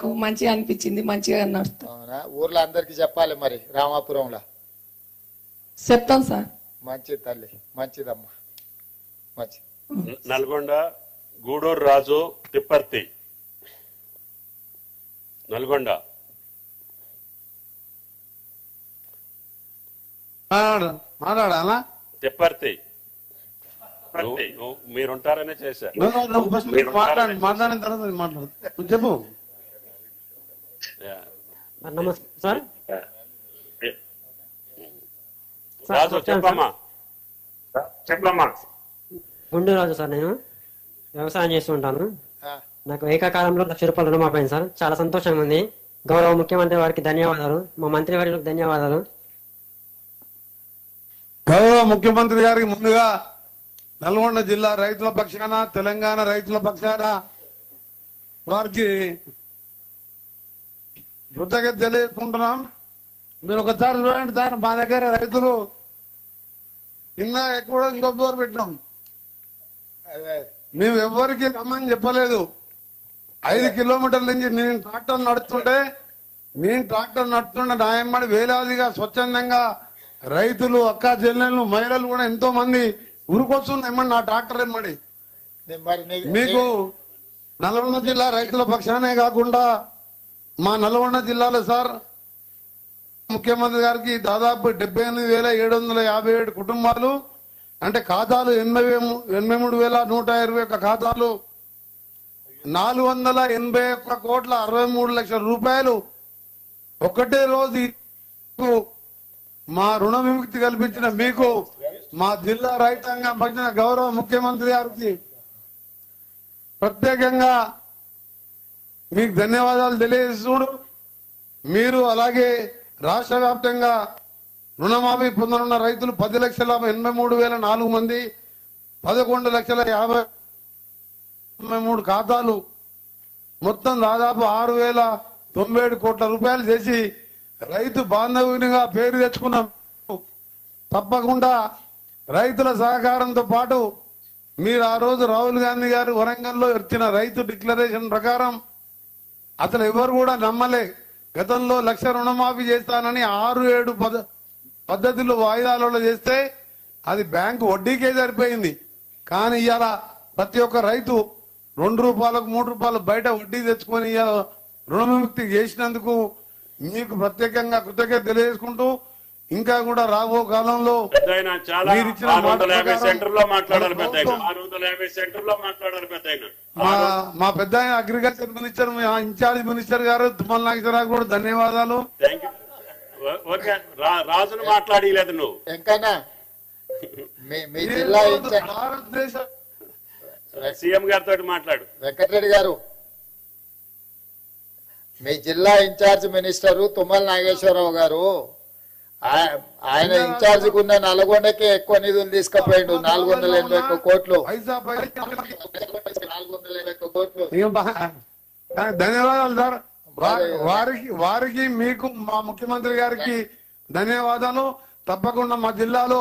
మాకు మంచిగా అనిపించింది, మంచిగా నడుస్తాం. అవునా? ఊర్లో అందరికి చెప్పాలి మరి రామాపురంలో. చెప్తాం సార్. మంచిది తల్లి, మంచిదమ్మా, మంచిది. నల్గొండ గూడూరు రాజు తిప్పర్తి. నల్గొండ మాట్లాడాలా? తిప్పర్తి. మీరుంటారనే చేశా. మాట్లాడిన తర్వాత మాట్లాడు చెప్పు. నమస్తే సార్. రాజు చెప్పమ్మా. చెప్పమ్మా. గుండూ రాజు సార్. నేను వ్యవసాయం చేస్తూ ఉంటాను. నాకు ఏకకాలంలో 1,00,000 రూపాయలు రుణమాఫీ అయింది సార్. చాలా సంతోషంగా ఉంది. గౌరవ ముఖ్యమంత్రి వారికి ధన్యవాదాలు, మా మంత్రి వారికి ధన్యవాదాలు. గౌరవ ముఖ్యమంత్రి గారికి ముందుగా నల్గొండ జిల్లా రైతుల పక్షాన, తెలంగాణ రైతుల పక్షాన వారికి కృతజ్ఞత తెలియజేసుకుంటున్నాం. మీరు ఒకసారి చూడండి సార్, మా దగ్గర రైతులు నిన్న ఎక్కువ ఇంకొకరు పెట్టినాం. మేము ఎవరికి రమ్మని చెప్పలేదు. 5 కిలోమీటర్ల నుంచి నేను ట్రాక్టర్ నడుస్తుంటే న్యాయమడి వేలాదిగా స్వచ్ఛందంగా రైతులు, అక్క చెల్లెళ్ళు, మహిళలు కూడా ఎంతో మంది ఉరికొస్తుంది ఏమన్నా నా ట్రాక్టర్ ఏమడి. మీకు నల్గొండ జిల్లా రైతుల పక్షానే కాకుండా మా నల్గొండ జిల్లాలో సార్ ముఖ్యమంత్రి గారికి దాదాపు 78,757 కుటుంబాలు, అంటే ఖాతాలు 83,121 ఖాతాలు, 481,63,00,000 రూపాయలు ఒకటే రోజు మా రుణ విముక్తి కల్పించిన మీకు, మా జిల్లా రైతాంగం పక్షాన గౌరవ ముఖ్యమంత్రి గారికి ప్రత్యేకంగా మీకు ధన్యవాదాలు తెలియజేస్తుడు. మీరు అలాగే రాష్ట్ర వ్యాప్తంగా రుణమాఫీ పొందనున్న రైతులు 10,83,004 మంది, 11,50,53 ఖాతాలు, మొత్తం దాదాపు 6,097 కోట్ల రూపాయలు చేసి రైతు బాంధవునిగా పేరు తెచ్చుకున్నాం. తప్పకుండా రైతుల సహకారంతో పాటు మీరు ఆ రోజు రాహుల్ గాంధీ గారు వరంగల్లో ఇచ్చిన రైతు డిక్లరేషన్ ప్రకారం అసలు ఎవరు కూడా నమ్మలే. గతంలో 1,00,000 రుణమాఫీ చేస్తానని 6-7 పద్ధతులు వాయిదాలలో చేస్తే అది బ్యాంకు వడ్డీకే సరిపోయింది. కానీ ఇవాళ ప్రతి ఒక్క రైతు 2 రూపాయలకు 3 రూపాయలు బయట వడ్డీ తెచ్చుకొని రుణ విముక్తి చేసినందుకు మీకు ప్రత్యేకంగా కృతజ్ఞత తెలియజేసుకుంటూ, ఇంకా కూడా రాబో కాలంలో మా పెద్ద అగ్రికల్చర్ మినిస్టర్, ఇన్ఛార్జ్ మినిస్టర్ గారు తుమ్మల నాగేశ్వరరావు కూడా ధన్యవాదాలు. రాజును మాట్లాడలేదు నువ్వు ఎంకన్నా మీ జిల్లా సీఎం గారితో మాట్లాడు. వెంకటరెడ్డి గారు, మీ జిల్లా ఇన్ఛార్జ్ మినిస్టర్ తుమ్మల నాగేశ్వరరావు గారు, ఆయన ఇన్ఛార్జ్ ఉన్న నల్గొండకే ఎక్కువ నిధులు తీసుకుపోయిండు. 481 కోట్లు. ధన్యవాదాలు సార్. వారికి మీకు మా ముఖ్యమంత్రి గారికి ధన్యవాదాలు. తప్పకుండా మా జిల్లాలో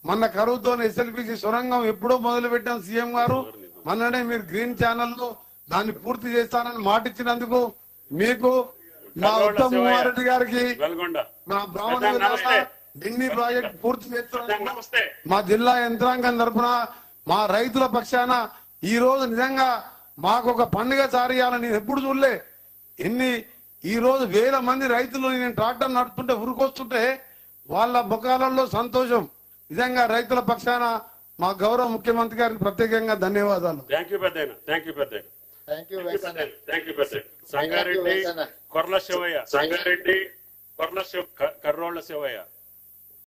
మన కరువుతో ఎస్ఎల్పిసి సొరంగం ఎప్పుడో మొదలు పెట్టాం సీఎం గారు. మొన్ననే మీరు గ్రీన్ ఛానల్లో దాన్ని పూర్తి చేస్తానని మాట ఇచ్చినందుకు మీకు, మా ఉత్తమ్ కుమార్ రెడ్డి గారికి, మా బ్రాహ్మణ ఢిల్లీ ప్రాజెక్ట్ పూర్తి చేస్తున్నందుకు మా జిల్లా యంత్రాంగం తరఫున, మా రైతుల పక్షాన ఈ రోజు నిజంగా మాకు ఒక పండుగ సారియాలని నేను ఎప్పుడు చూడలే. ఈ రోజు 1,000 మంది రైతులు నేను ట్రాక్టర్ నడుపుతుంటే ఉరికొస్తుంటే వాళ్ళ ముఖాలలో సంతోషం. నిజంగా రైతుల పక్షాన మా గౌరవ ముఖ్యమంత్రి గారికి ప్రత్యేకంగా ధన్యవాదాలు. సంగారెడ్డి కొర్ల శివయ్య, కర్రోళ్ల శివయ్య.